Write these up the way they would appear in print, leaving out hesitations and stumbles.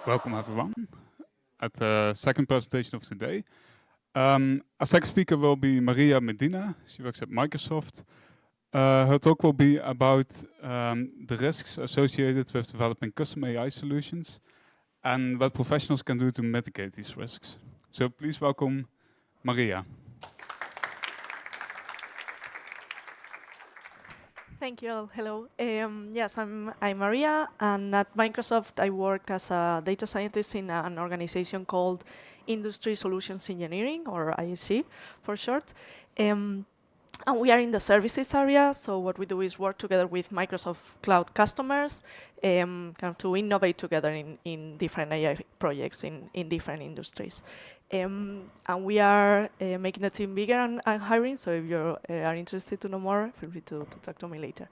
Welcome everyone at the second presentation of today. Our second speaker will be Maria Medina. She works at Microsoft. Her talk will be about the risks associated with developing custom AI solutions and what professionals can do to mitigate these risks. So please welcome Maria. Thank you all. Hello. Yes, I'm Maria, and at Microsoft I worked as a data scientist in an organization called Industry Solutions Engineering, or ISE for short. And we are in the services area, so what we do is work together with Microsoft Cloud customers kind of to innovate together in different AI projects in different industries. And we are making the team bigger and hiring, so if you are interested to know more, feel free to talk to me later.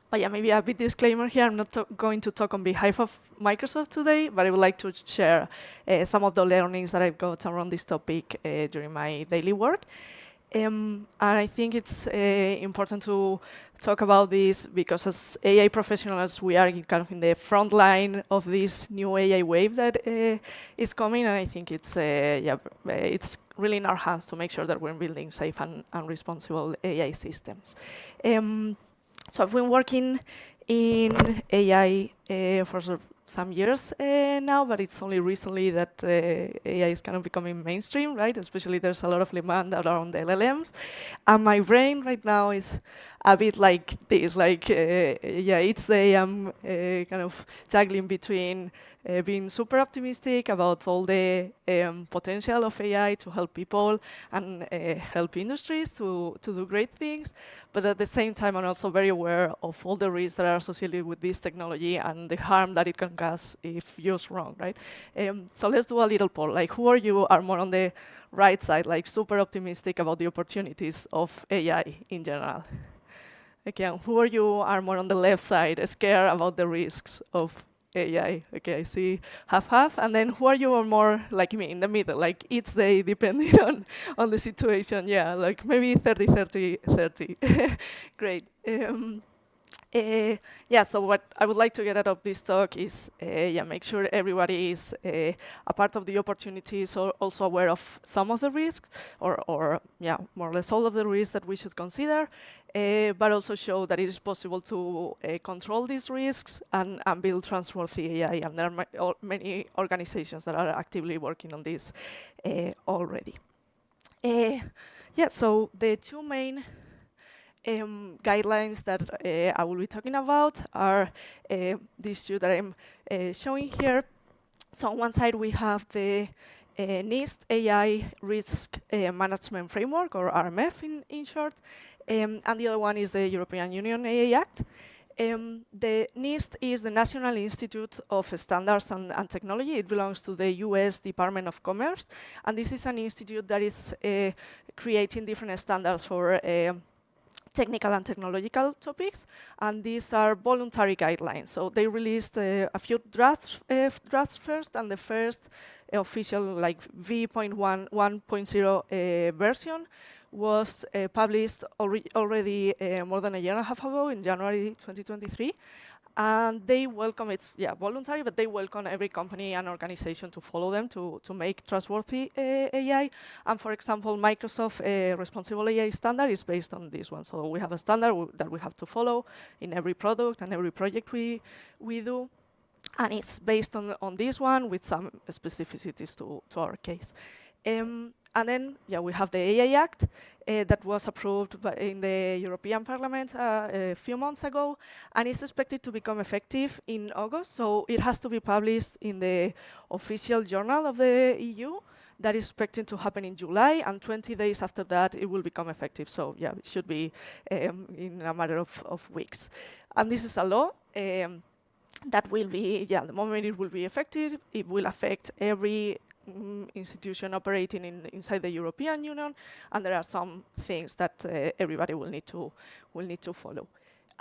But yeah, maybe a bit disclaimer here. I'm not going to talk on behalf of Microsoft today, but I would like to share some of the learnings that I've got around this topic during my daily work. And I think it's important to talk about this because as AI professionals, we are kind of in the front line of this new AI wave that is coming, and I think it's really in our hands to make sure that we're building safe and responsible AI systems. So I've been working in AI for some years now, but it's only recently that AI is kind of becoming mainstream, right? Especially there's a lot of demand around LLMs. And my brain right now is a bit like this, like, each day I'm kind of juggling between being super optimistic about all the potential of AI to help people and help industries to do great things. But at the same time, I'm also very aware of all the risks that are associated with this technology and the harm that it can cause if used wrong, right? So let's do a little poll. Like, who are you are more on the right side, like super optimistic about the opportunities of AI in general? Okay, who are you are more on the left side, scared about the risks of AI? Okay, I see half-half. And then who are you are more like me, in the middle, like each day depending on the situation? Yeah, like maybe 30, 30, 30. Great. So what I would like to get out of this talk is, make sure everybody is a part of the opportunities, or also aware of some of the risks, or more or less all of the risks that we should consider, but also show that it is possible to control these risks and build trustworthy AI, and there are many organizations that are actively working on this already. So the two main guidelines that I will be talking about are these two that I'm showing here. So on one side we have the NIST AI Risk Management Framework, or RMF in short, and the other one is the European Union AI Act. The NIST is the National Institute of Standards and Technology. It belongs to the US Department of Commerce, and this is an institute that is creating different standards for technical and technological topics, and these are voluntary guidelines. So they released a few drafts first, and the first official, like V.1.0 version was published already more than a year and a half ago in January 2023. And they welcome, it's voluntary, but they welcome every company and organization to follow them to make trustworthy AI. And for example, Microsoft Responsible AI standard is based on this one. So we have a standard that we have to follow in every product and every project we do. And it's based on this one with some specificities to our case. And then, we have the AI Act that was approved in the European Parliament a few months ago, and it's expected to become effective in August. So it has to be published in the official journal of the EU. That is expected to happen in July, and 20 days after that, it will become effective. So it should be in a matter of weeks. And this is a law that will be, the moment it will be effective, it will affect every institution operating inside the European Union, and there are some things that everybody will need to follow.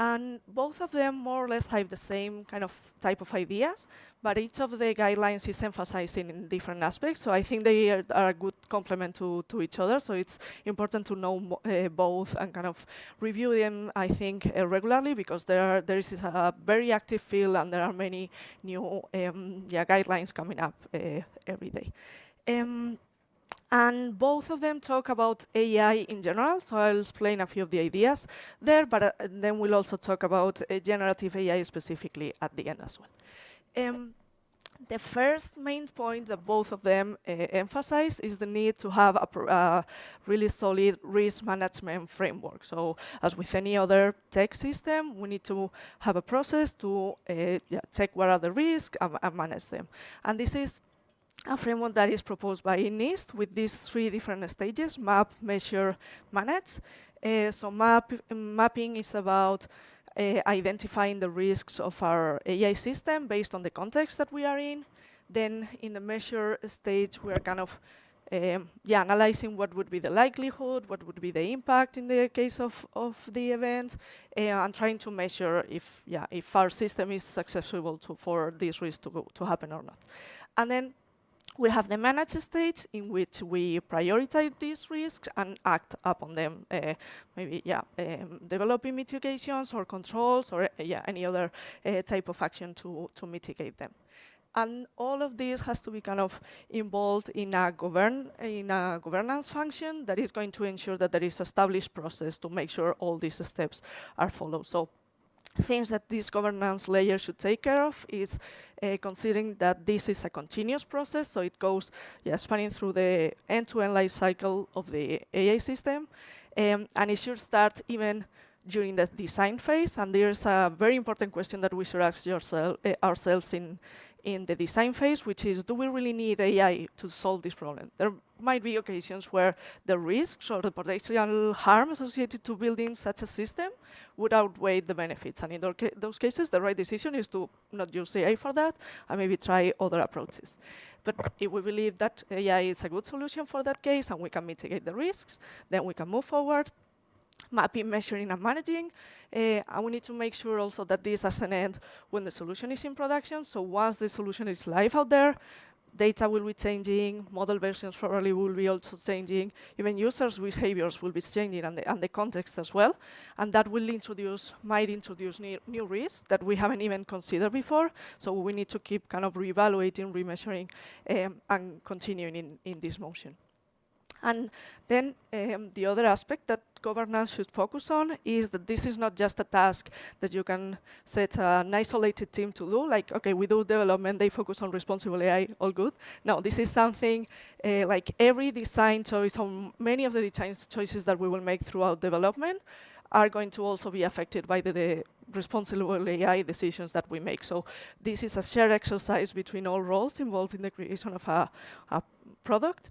And both of them more or less have the same kind of type of ideas, but each of the guidelines is emphasizing in different aspects. So I think they are a good complement to each other. So it's important to know both and kind of review them, I think, regularly, because there is a very active field and there are many new guidelines coming up every day. And both of them talk about AI in general, so I'll explain a few of the ideas there, but then we'll also talk about generative AI specifically at the end as well. The first main point that both of them emphasize is the need to have a really solid risk management framework. So as with any other tech system, we need to have a process to check what are the risks and manage them. And this is a framework that is proposed by NIST with these 3 different stages: map, measure, manage. So mapping is about identifying the risks of our AI system based on the context that we are in. Then in the measure stage, we are kind of analyzing what would be the likelihood, what would be the impact in the case of the event, and trying to measure if our system is susceptible for this risk to happen or not. And then we have the manage stage, in which we prioritize these risks and act upon them, developing mitigations or controls or any other type of action to mitigate them. And all of this has to be kind of involved in a governance function that is going to ensure that there is established process to make sure all these steps are followed. So things that this governance layer should take care of is considering that this is a continuous process, so it goes spanning through the end-to-end life cycle of the AI system, and it should start even during the design phase. And there's a very important question that we should ask ourselves in the design phase, which is, do we really need AI to solve this problem? There might be occasions where the risks or the potential harm associated to building such a system would outweigh the benefits. And in those cases, the right decision is to not use AI for that and maybe try other approaches. But if we believe that AI is a good solution for that case and we can mitigate the risks, then we can move forward. Mapping, measuring, and managing. And we need to make sure also that this doesn't end when the solution is in production. So once the solution is live out there, data will be changing, model versions probably will be also changing, even users' behaviors will be changing, and the context as well. And that might introduce new risks that we haven't even considered before. So we need to keep kind of reevaluating, remeasuring, and continuing in this motion. And then the other aspect that governance should focus on is that this is not just a task that you can set an isolated team to do, like, okay, we do development, they focus on responsible AI, all good. No, this is something like every design choice, or many of the design choices that we will make throughout development are going to also be affected by the responsible AI decisions that we make. So this is a shared exercise between all roles involved in the creation of a product.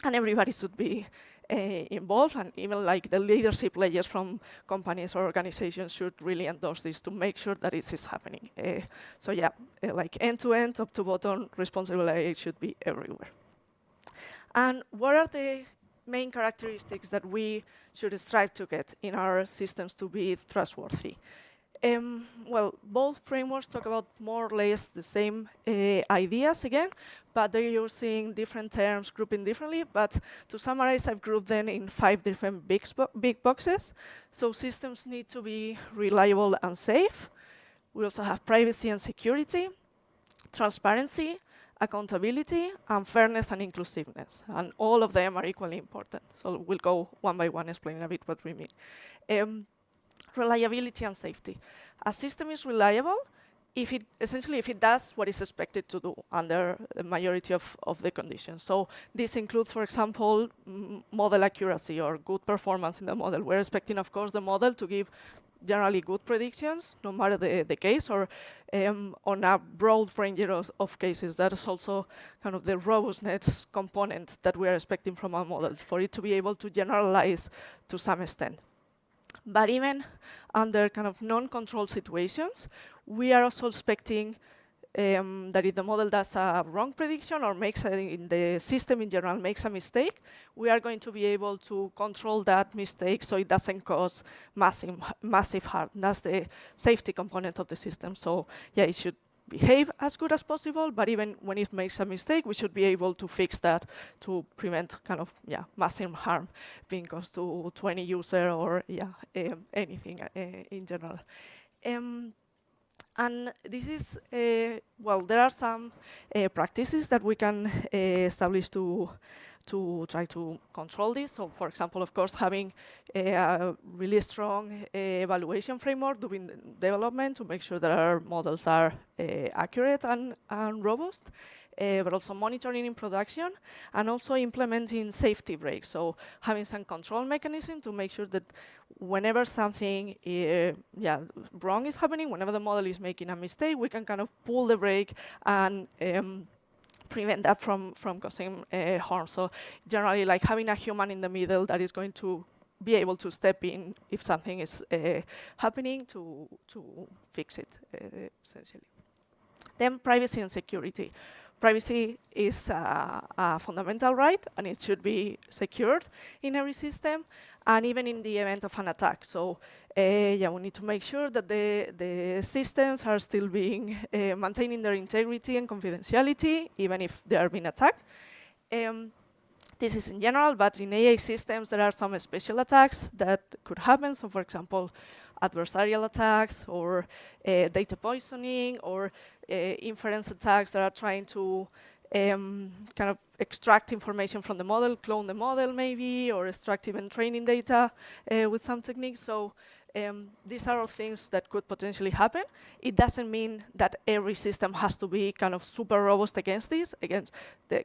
And everybody should be involved, and even like the leadership layers from companies or organizations should really endorse this to make sure that it is happening. Like end-to-end, top-to-bottom, responsible AI should be everywhere. And what are the main characteristics that we should strive to get in our systems to be trustworthy? Well, both frameworks talk about more or less the same ideas again, but they're using different terms, grouping differently. But to summarize, I've grouped them in 5 different big boxes. So systems need to be reliable and safe. We also have privacy and security, transparency, accountability, and fairness and inclusiveness. And all of them are equally important. So we'll go one by one, explaining a bit what we mean. Reliability and safety. A system is reliable if it does what is expected to do under the majority of the conditions. So this includes, for example, model accuracy or good performance in the model. We're expecting, of course, the model to give generally good predictions, no matter the case, or on a broad range of cases. That is also kind of the robustness component that we are expecting from our models, for it to be able to generalize to some extent. But even under kind of non-controlled situations, we are also expecting that if the model does a wrong prediction or in the system in general makes a mistake, we are going to be able to control that mistake so it doesn't cause massive harm. That's the safety component of the system. So yeah, it should behave as good as possible, but even when it makes a mistake, we should be able to fix that to prevent kind of massive harm being caused to any user or anything in general. And this is, well, there are some practices that we can establish to try to control this. So for example, of course, having a really strong evaluation framework during the development to make sure that our models are accurate and robust, but also monitoring in production, and also implementing safety breaks. So having some control mechanism to make sure that whenever something wrong is happening, whenever the model is making a mistake, we can kind of pull the brake and prevent that from causing harm. So generally, like having a human in the middle that is going to be able to step in if something is happening to fix it, essentially. Then privacy and security. Privacy is a fundamental right, and it should be secured in every system, and even in the event of an attack. So we need to make sure that the systems are still being maintaining their integrity and confidentiality, even if they are being attacked. This is in general, but in AI systems, there are some special attacks that could happen. So for example, adversarial attacks or data poisoning or inference attacks that are trying to kind of extract information from the model, clone the model maybe, or extract even training data with some techniques. So these are all things that could potentially happen. It doesn't mean that every system has to be kind of super robust against this.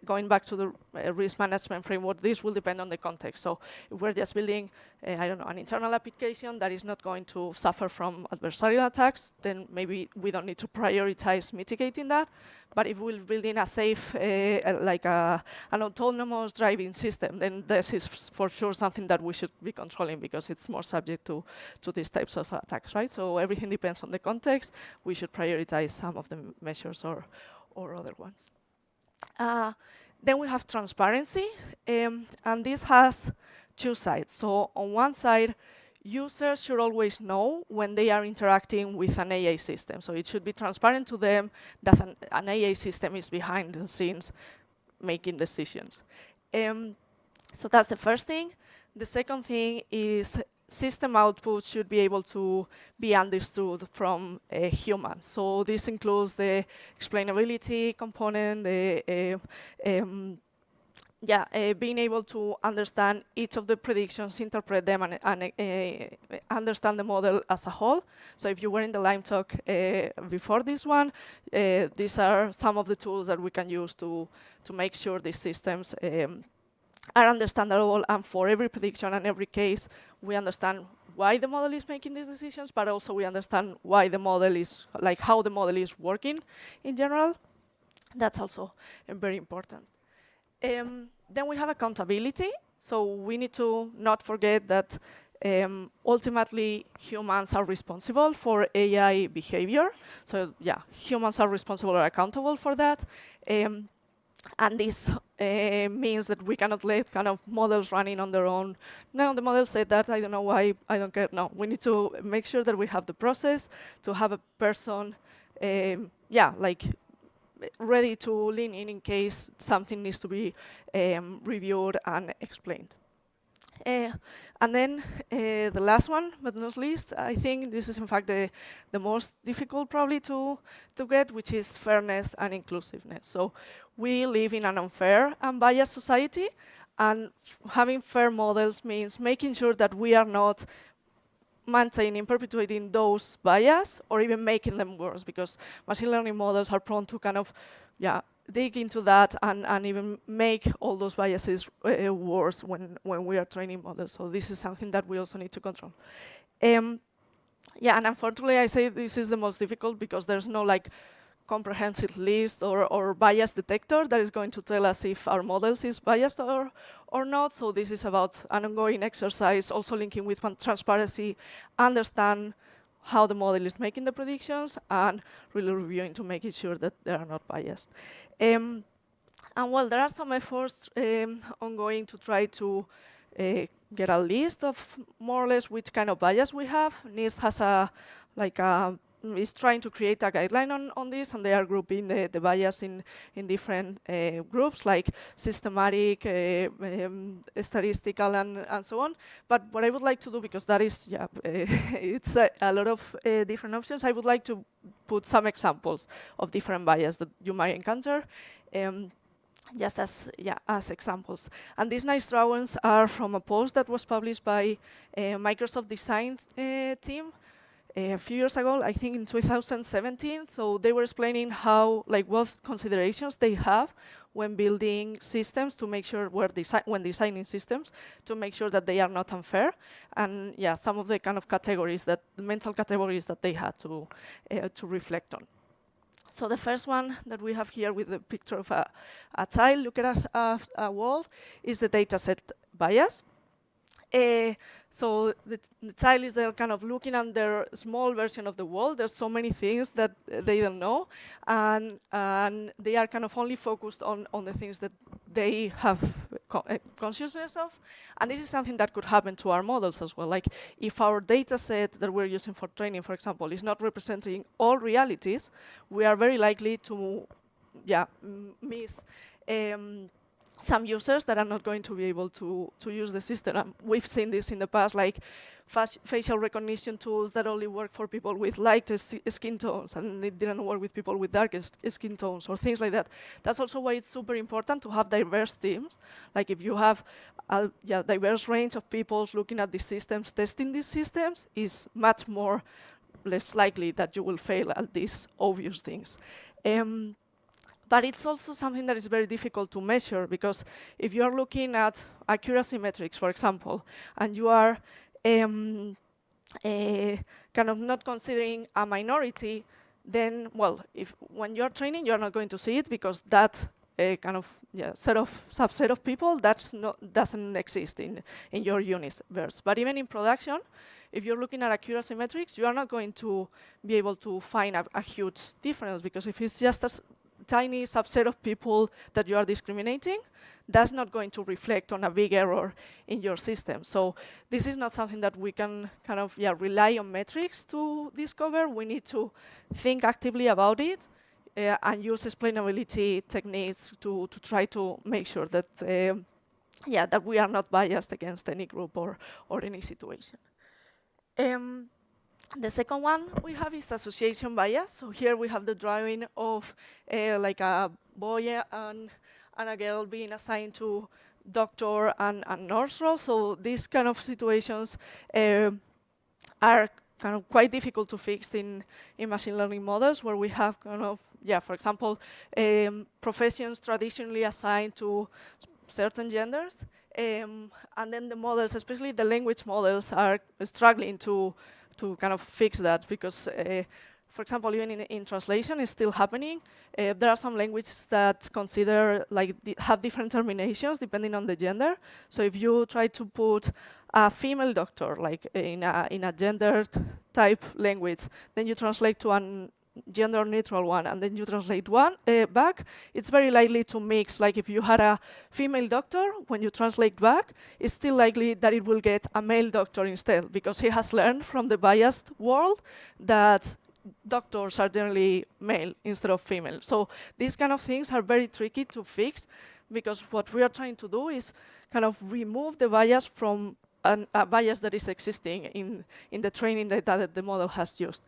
Going back to the risk management framework, this will depend on the context. So if we're just building, an internal application that is not going to suffer from adversarial attacks, then maybe we don't need to prioritize mitigating that. But if we're building a safe, an autonomous driving system, then this is for sure something that we should be controlling because it's more subject to these types of attacks, right? So everything depends on the context. We should prioritize some of the measures or other ones. Then we have transparency, and this has two sides. So on one side, users should always know when they are interacting with an AI system. So it should be transparent to them that an AI system is behind the scenes making decisions. So that's the first thing. The second thing is system output should be able to be understood from humans. So this includes the explainability component, being able to understand each of the predictions, interpret them, and understand the model as a whole. So if you were in the Lime talk before this one, these are some of the tools that we can use to make sure these systems are understandable, and for every prediction and every case, we understand why the model is making these decisions, but also we understand why the model is, like how the model is working in general. That's also very important. Then we have accountability. So we need to not forget that ultimately humans are responsible for AI behavior. So humans are responsible or accountable for that. And this means that we cannot let kind of models running on their own. No, the model said that, I don't know why, I don't care. No, we need to make sure that we have the process to have a person, ready to lean in case something needs to be reviewed and explained. And then the last one, but not least, I think this is in fact the most difficult probably to get, which is fairness and inclusiveness. So we live in an unfair and biased society, and having fair models means making sure that we are not maintaining, perpetuating those bias, or even making them worse, because machine learning models are prone to kind of, dig into that and even make all those biases worse when we are training models. So this is something that we also need to control. And unfortunately, I say this is the most difficult because there's no comprehensive list or bias detector that is going to tell us if our models is biased or not. So this is about an ongoing exercise, also linking with transparency, understand how the model is making the predictions, and really reviewing to making sure that they are not biased. And well, there are some efforts ongoing to try to get a list of more or less which kind of bias we have. NIST has is trying to create a guideline on this, and they are grouping the bias in different groups, like systematic, statistical, and so on. But what I would like to do, because that is, it's a lot of different options, I would like to put some examples of different bias that you might encounter. Just as examples. And these nice drawings are from a post that was published by Microsoft design team a few years ago, I think in 2017. So they were explaining how, what considerations they have when building systems to make sure when designing systems to make sure that they are not unfair, and some of the kind of categories the mental categories that they had to reflect on. So the first one that we have here with the picture of a child looking at a wall is the dataset bias. So the child is there kind of looking at their small version of the world. There's so many things that they don't know, and they are kind of only focused on the things that they have consciousness of. And this is something that could happen to our models as well. Like if our data set that we're using for training, for example, is not representing all realities, we are very likely to miss some users that are not going to be able to use the system. We've seen this in the past, like facial recognition tools that only work for people with lighter skin tones, and it didn't work with people with darker skin tones, or things like that. That's also why it's super important to have diverse teams. Like if you have a diverse range of people looking at these systems, testing these systems, is much less likely that you will fail at these obvious things. But it's also something that is very difficult to measure, because if you are looking at accuracy metrics, for example, and you are kind of not considering a minority, then, well, when you're training, you're not going to see it, because that subset of people doesn't exist in your universe. But even in production, if you're looking at accuracy metrics, you are not going to be able to find a huge difference, because if it's just a tiny subset of people that you are discriminating, that's not going to reflect on a big error in your system. So this is not something that we can kind of rely on metrics to discover. We need to think actively about it and use explainability techniques to try to make sure that that we are not biased against any group or any situation. The second one we have is association bias. So here we have the drawing of like a boy and a girl being assigned to doctor and nurse role. So these kind of situations are kind of quite difficult to fix in machine learning models, where we have kind of, for example, professions traditionally assigned to certain genders. And then the models, especially the language models, are struggling to kind of fix that, because, for example, even in translation, it's still happening. There are some languages that consider, have different terminations depending on the gender. So if you try to put a female doctor, like in a gendered type language, then you translate to a gender neutral one, and then you translate one back, it's very likely to mix. Like if you had a female doctor, when you translate back, it's still likely that it will get a male doctor instead, because he has learned from the biased world that doctors are generally male instead of female. So these kind of things are very tricky to fix, because what we are trying to do is kind of remove the bias from a bias that is existing in the training data that the model has used.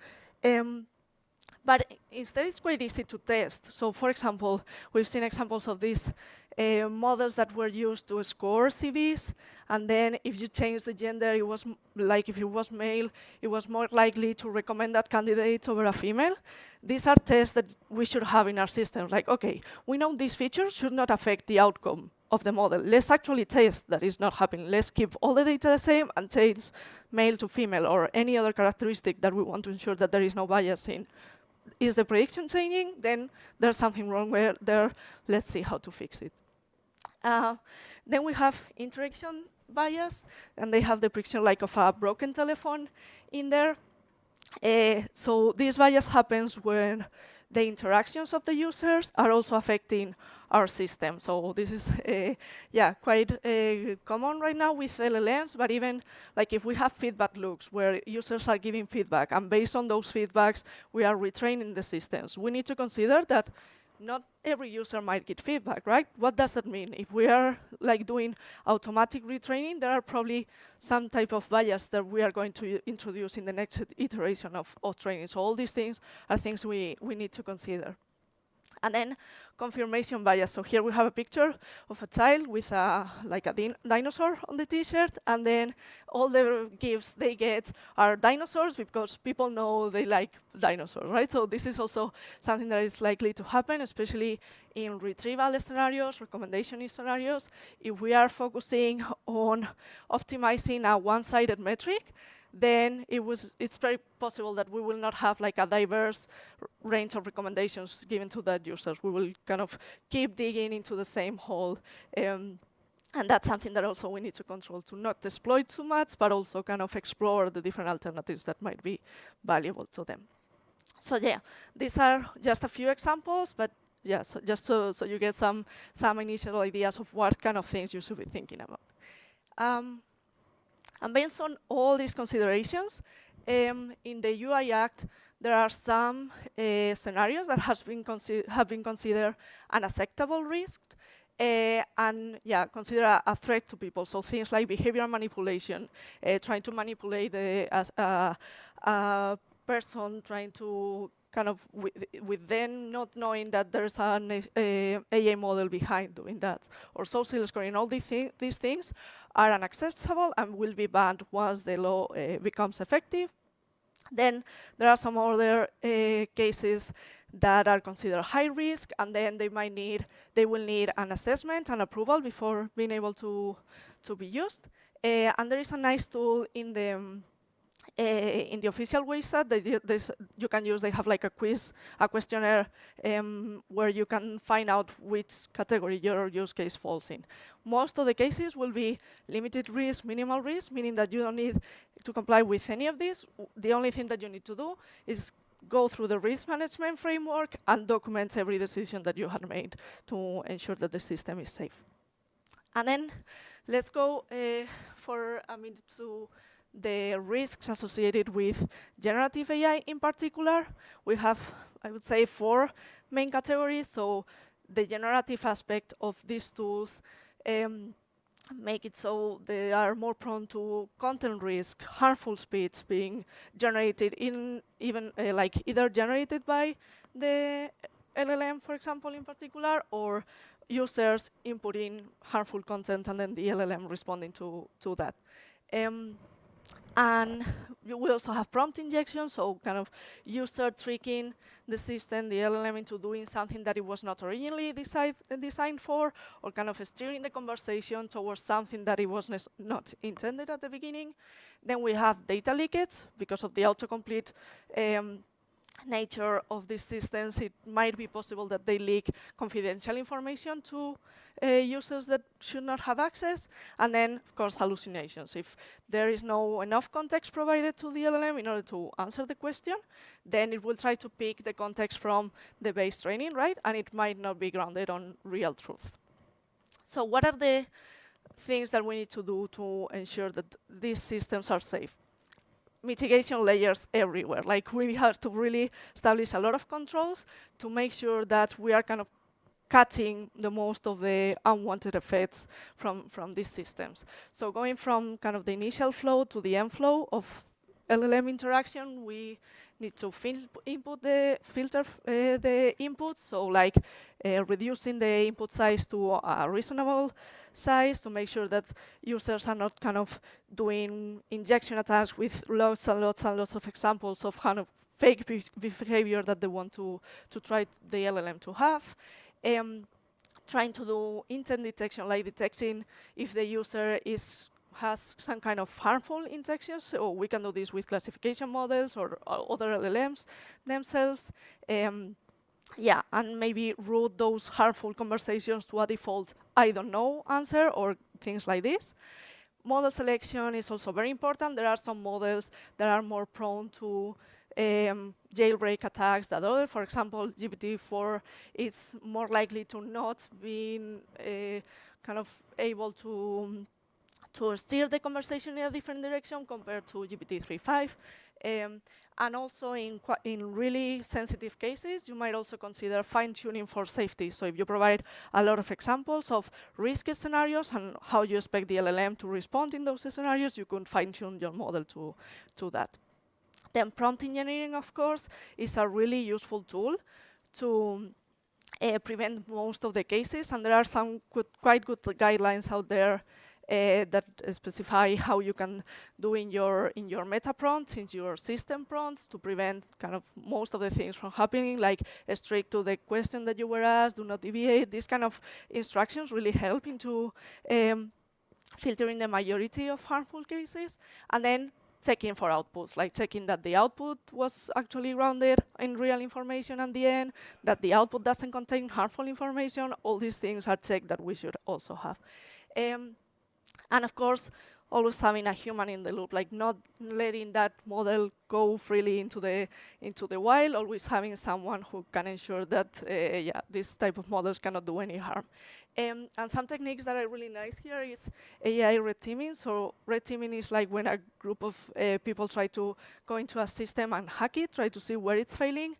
But instead, it's quite easy to test. So for example, we've seen examples of these models that were used to score CVs, and then if you change the gender, it was like if it was male, it was more likely to recommend that candidate over a female. These are tests that we should have in our system. Like, okay, we know these features should not affect the outcome of the model. Let's actually test that is not happening. Let's keep all the data the same and change male to female, or any other characteristic that we want to ensure that there is no bias in. Is the prediction changing? Then there's something wrong there. Let's see how to fix it. Then we have interaction bias, and they have the prediction like of a broken telephone in there. So this bias happens when the interactions of the users are also affecting our system. So this is quite common right now with LLMs, but even like if we have feedback loops where users are giving feedback, and based on those feedbacks, we are retraining the systems, we need to consider that not every user might get feedback, right? What does that mean? If we are like doing automatic retraining, there are probably some type of bias that we are going to introduce in the next iteration of training. So all these things are things we need to consider. And then confirmation bias. So here we have a picture of a child with like a dinosaur on the t-shirt, and then all the gifts they get are dinosaurs because people know they like dinosaurs, right? So this is also something that is likely to happen, especially in retrieval scenarios, recommendation scenarios. If we are focusing on optimizing a one-sided metric, then it's very possible that we will not have like a diverse range of recommendations given to the users. We will kind of keep digging into the same hole. And that's something that also we need to control to not exploit too much, but also kind of explore the different alternatives that might be valuable to them. So yeah, these are just a few examples, but yeah, so just so you get some initial ideas of what kind of things you should be thinking about. And based on all these considerations, in the UI Act, there are some scenarios that have been considered an acceptable risk, and yeah, consider a threat to people. So things like behavioral manipulation, trying to manipulate a person, trying to kind of with them not knowing that there's an AI model behind doing that, or social scoring. All these things are unacceptable and will be banned once the law becomes effective. Then there are some other cases that are considered high risk, and then they will need an assessment and approval before being able to be used. And there is a nice tool in the official website that you can use. They have like a questionnaire where you can find out which category your use case falls in. Most of the cases will be limited risk, minimal risk, meaning that you don't need to comply with any of these. The only thing that you need to do is go through the risk management framework and document every decision that you have made to ensure that the system is safe. And then let's go for a minute to the risks associated with generative AI in particular. We have, I would say, 4 main categories. So the generative aspect of these tools make it so they are more prone to content risk, harmful speech being generated like either generated by the LLM, for example, in particular, or users inputting harmful content and then the LLM responding to that. And we also have prompt injection, so kind of user tricking the system, the LLM, into doing something that it was not originally designed for, or kind of steering the conversation towards something that it was not intended at the beginning. Then we have data leakage because of the autocomplete nature of these systems. It might be possible that they leak confidential information to users that should not have access. And then, of course, hallucinations. If there is no enough context provided to the LLM in order to answer the question, then it will try to pick the context from the base training, right? And it might not be grounded on real truth. So what are the things that we need to do to ensure that these systems are safe? Mitigation layers everywhere. Like, we have to really establish a lot of controls to make sure that we are kind of cutting the most of the unwanted effects from these systems. So going from kind of the initial flow to the end flow of LLM interaction, we need to filter the inputs. So like reducing the input size to a reasonable size to make sure that users are not kind of doing injection attacks with lots and lots and lots of examples of kind of fake behavior that they want to try the LLM to have. Trying to do intent detection, like detecting if the user has some kind of harmful intentions. So we can do this with classification models or other LLMs themselves. Yeah, and maybe route those harmful conversations to a default I don't know answer or things like this. Model selection is also very important. There are some models that are more prone to jailbreak attacks than other. For example, GPT-4 is more likely to not be kind of able to steer the conversation in a different direction compared to GPT-3.5. And also in really sensitive cases, you might also consider fine-tuning for safety. So if you provide a lot of examples of risk scenarios and how you expect the LLM to respond in those scenarios, you could fine-tune your model to that. Then prompt engineering, of course, is a really useful tool to prevent most of the cases, and there are some quite good guidelines out there that specify how you can do in your meta prompts, in your system prompts, to prevent kind of most of the things from happening, like stick to the question that you were asked, do not deviate. These kind of instructions really help into filtering the majority of harmful cases, and then checking for outputs, like checking that the output was actually grounded in real information at the end, that the output doesn't contain harmful information. All these things are checked that we should also have. And of course, always having a human in the loop, like not letting that model go freely into the wild, always having someone who can ensure that this type of models cannot do any harm. And some techniques that are really nice here is AI red teaming. So red teaming is like when a group of people try to go into a system and hack it, try to see where it's failing.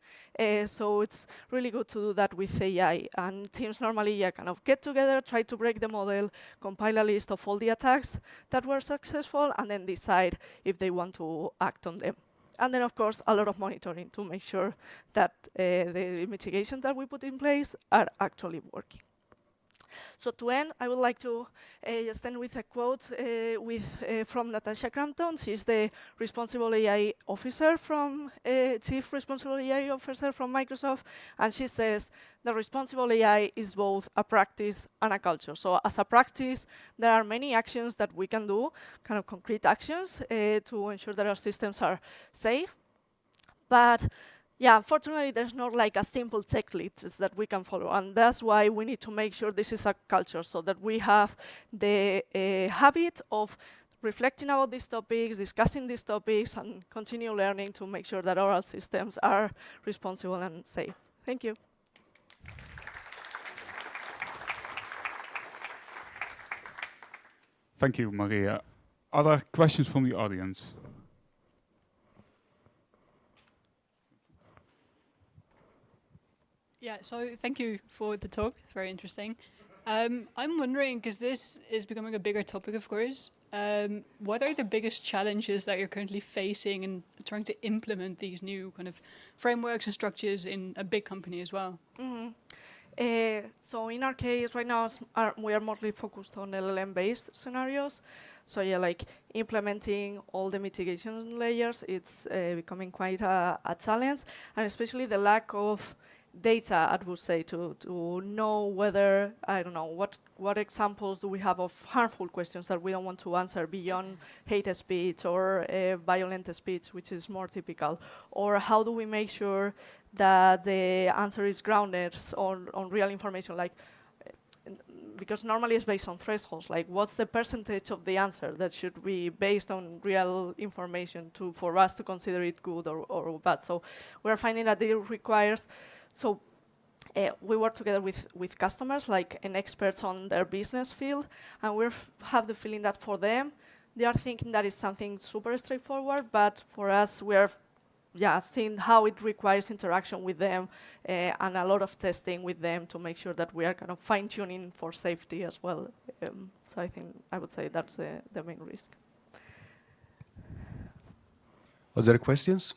So it's really good to do that with AI. And teams normally kind of get together, try to break the model, compile a list of all the attacks that were successful, and then decide if they want to act on them. And then, of course, a lot of monitoring to make sure that the mitigations that we put in place are actually working. So to end, I would like to just end with a quote from Natasha Crampton. She's the responsible AI officer Chief Responsible AI Officer from Microsoft, and she says, the responsible AI is both a practice and a culture. So as a practice, there are many actions that we can do, kind of concrete actions to ensure that our systems are safe. But yeah, unfortunately, there's not like a simple checklist that we can follow. And that's why we need to make sure this is a culture, so that we have the habit of reflecting about these topics, discussing these topics, and continue learning to make sure that our systems are responsible and safe. Thank you. Thank you, Maria. Other questions from the audience? Yeah, so thank you for the talk. It's very interesting. I'm wondering, because this is becoming a bigger topic, of course, what are the biggest challenges that you're currently facing in trying to implement these new kind of frameworks and structures in a big company as well? So in our case, right now, we are mostly focused on LLM-based scenarios. So yeah, like implementing all the mitigation layers, it's becoming quite a challenge, and especially the lack of data, I would say, to know whether, I don't know, what examples do we have of harmful questions that we don't want to answer beyond hate speech or violent speech, which is more typical, or how do we make sure that the answer is grounded on real information, like, because normally it's based on thresholds, like what's the percentage of the answer that should be based on real information for us to consider it good or bad. So we're finding that it requires, so we work together with customers, like and experts on their business field, and we have the feeling that for them, they are thinking that it's something super straightforward, but for us, we're seeing how it requires interaction with them and a lot of testing with them to make sure that we are kind of fine-tuning for safety as well. So I would say that's the main risk. Other questions?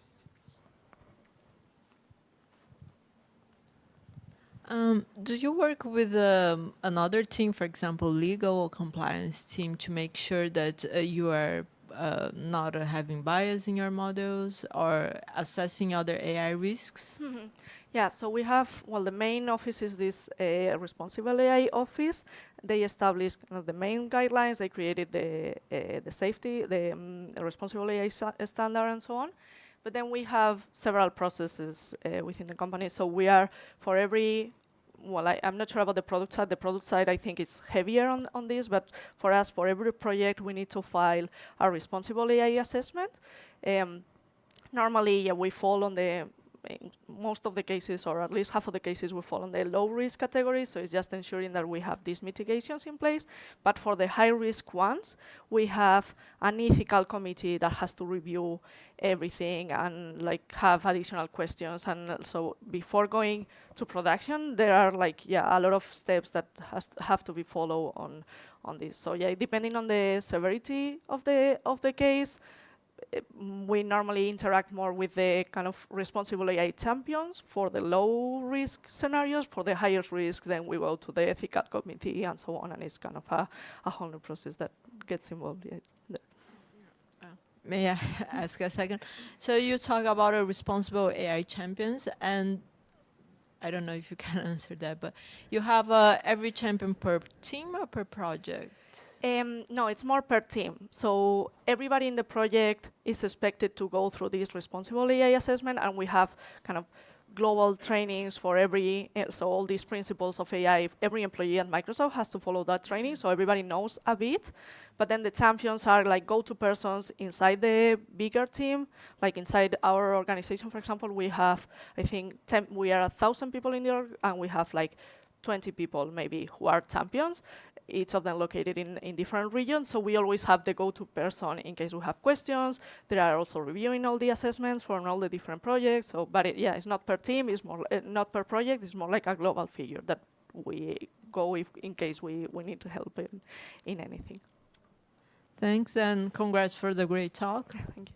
Do you work with another team, for example, legal or compliance team, to make sure that you are not having bias in your models or assessing other AI risks? Mm-hmm. Yeah, so we have, the main office is this responsible AI office. They established the main guidelines. They created the safety, the responsible AI standard, and so on. But then we have several processes within the company. So we are, for every, I'm not sure about the product side. The product side, I think, is heavier on this. But for us, for every project, we need to file a responsible AI assessment. Normally, yeah, we fall on the, in most of the cases, or at least half of the cases, we fall on the low risk category. So it's just ensuring that we have these mitigations in place. But for the high risk ones, we have an ethical committee that has to review everything and like have additional questions. And so before going to production, there are like, yeah, a lot of steps that have to be followed on this. So yeah, depending on the severity of the case, we normally interact more with the kind of responsible AI champions for the low risk scenarios. For the highest risk, then we go to the ethical committee and so on, and it's kind of a whole new process that gets involved. Yeah. May I ask a second? So you talk about a responsible AI champions, and I don't know if you can answer that, but you have every champion per team or per project? No, it's more per team. So everybody in the project is expected to go through this responsible AI assessment, and we have kind of global trainings for every, so all these principles of AI, every employee at Microsoft has to follow that training, so everybody knows a bit. But then the champions are like go-to persons inside the bigger team. Like inside our organization, for example, we have, I think, we are 1,000 people in the org, and we have like 20 people maybe who are champions, each of them located in different regions. So we always have the go-to person in case we have questions. They are also reviewing all the assessments from all the different projects. So, but yeah, it's not per team, it's more not per project, it's more like a global figure that we go if in case we need to help in anything. Thanks, and congrats for the great talk. Thank you.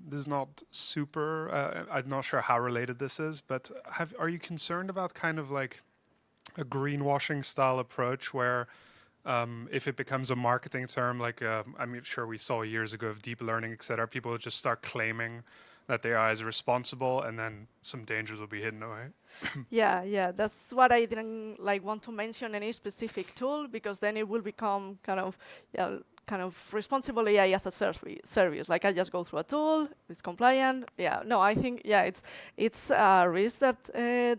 This is not super, I'm not sure how related this is, but are you concerned about kind of like a greenwashing style approach where if it becomes a marketing term, like I'm sure we saw years ago of deep learning, etc., people would just start claiming that the AI is responsible, and then some dangers will be hidden away? Yeah, that's what I didn't like want to mention any specific tool, because then it will become kind of responsible AI as a service. Like I just go through a tool, it's compliant. Yeah, no, I think it's a risk that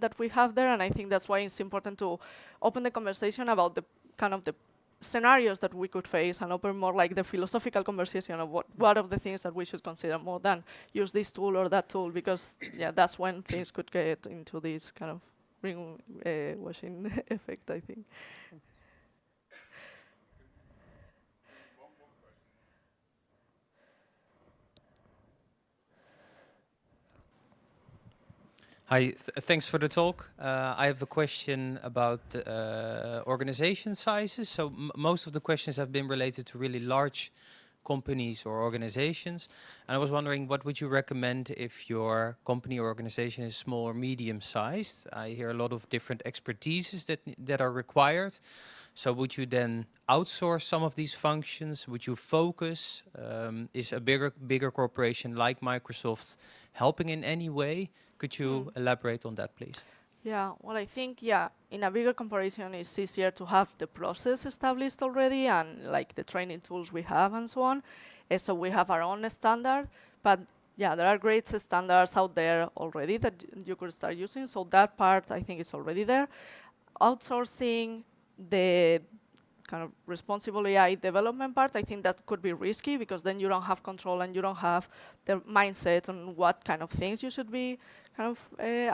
that we have there, and I think that's why it's important to open the conversation about the kind of the scenarios that we could face, and open more like the philosophical conversation of what are the things that we should consider more than use this tool or that tool, because yeah, that's when things could get into this kind of greenwashing effect, I think. Hi, thanks for the talk. I have a question about organization sizes. So most of the questions have been related to really large companies or organizations. And I was wondering, what would you recommend if your company or organization is small or medium sized? I hear a lot of different expertises that are required. So would you then outsource some of these functions? Would you focus? Is a bigger corporation like Microsoft helping in any way? Could you elaborate on that, please? Yeah, well, I think, in a bigger corporation, it's easier to have the process established already and like the training tools we have and so on. So we have our own standard, but yeah, there are great standards out there already that you could start using. So that part, I think, is already there. Outsourcing the kind of responsible AI development part, I think that could be risky, because then you don't have control and you don't have the mindset on what kind of things you should be kind of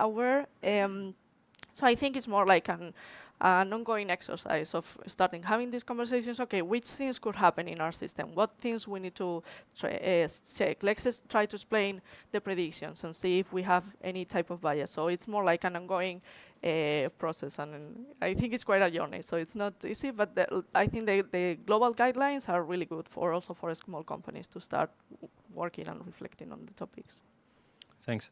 aware. So I think it's more like an ongoing exercise of starting having these conversations. Okay, which things could happen in our system? What things we need to check? Let's just try to explain the predictions and see if we have any type of bias. So it's more like an ongoing process, and I think it's quite a journey. So it's not easy, but I think the global guidelines are really good for also for small companies to start working and reflecting on the topics. Thanks.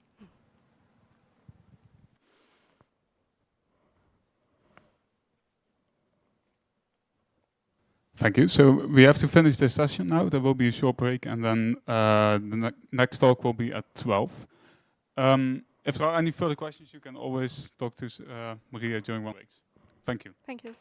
Thank you. So we have to finish this session now. There will be a short break, and then the next talk will be at 12. If there are any further questions, you can always talk to Maria during one breaks. Thank you. Thank you.